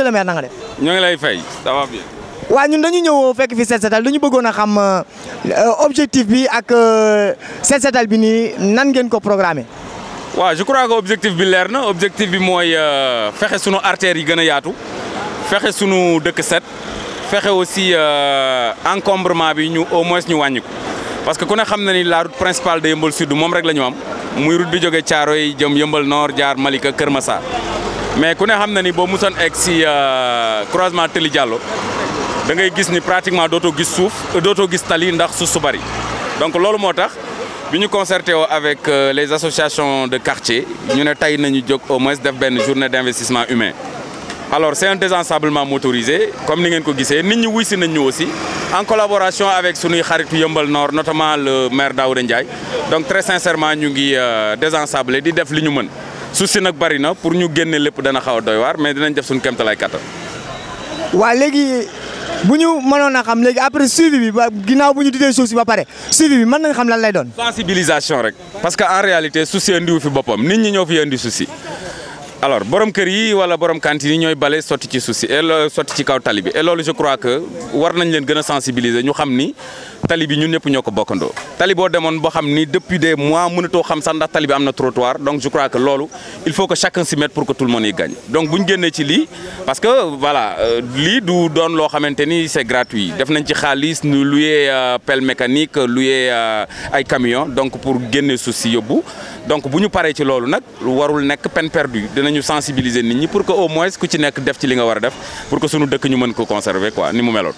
le maire na nga def. ñoo ngi lay fay ça va bien. waaw ñun dañu ñëw fekk fi Set Setal dañu bëggoon a xam objectif bi ak Set Setal bi nii nan ngeen ko programmer. waaw je crois que objectif bi leer na objectif bi mooy fexe sunu artères yi gën a yaatu fexe sunu dëkk set fexe aussi encombrement bi ñu au moins ñu wàññi ko parce que ku ne xam na ni la route principale de Yeumbeul Sud moom rek la ñu am muy route bi jógee Thiaroye jëm Yeumbeul Nord jaar Malika Kër Massar mais ku ne xam na ni boo musoon egg si croisement Tëli Diallo da ngay gis ni pratiquement dootoo gis suuf dootoo gis tali ndax suuf su bari donc loolu moo tax bi ñu concerté avec les associations de quartier ñu ne tey nañu jóg au moins def benn journée d'investissement humain alors c'est un désensablement motorisé comme ni ngeen ko gisee nit ñi wuy si nañ ñu aussi en collaboration avec sunuy xaritu Yeumbeul Nord notamment le maire Ndiaye donc très sincèrement ñu ngi désensabler di def li ñu mën suuf si nag bari na pour ñu génne lépp dana xaw a doy waar mais dinañ def suñu kéemtalaay kattan. waa léegi bu ñu mënoon a xam léegi après suivi bi ba ginnaaw bu ñu didee suuf si ba pare suivi bi mën nañ xam lan lay doon. sensibilisation rek parce que en réalité souci andiwu fi boppam nit ñi ñoo fi indi souci alors borom kër yi wala borom cantine yi ñooy bale sotti ci souci et sotti ci kaw tali bi et loolu je crois que war nañ leen gën a sensibiliser ñu xam ni tali bi ñun ñëpp ñoo ko bokkandoo tali boo demoon boo xam ni depuis des mois mënatoo xam sax ndax tali bi am na trottoir donc je crois que loolu il faut que chacun s'y mette pour que tout le monde y gagne donc bu ñu génnee ci lii parce que voilà lii du doon loo xamante ni c'est gratuit def nañ ci xaalis ñu louer pelle mécanique louer ay camions donc pour génne suuf si yóbbu donc bu ñu paree ci loolu nag warul nekk peine perdue dinañu sensibiliser nit ñi pour que au moins ku ci nekk def ci li nga war a def pour que sunu dëkk ñu mën ko conserver quoi ni mu meloon.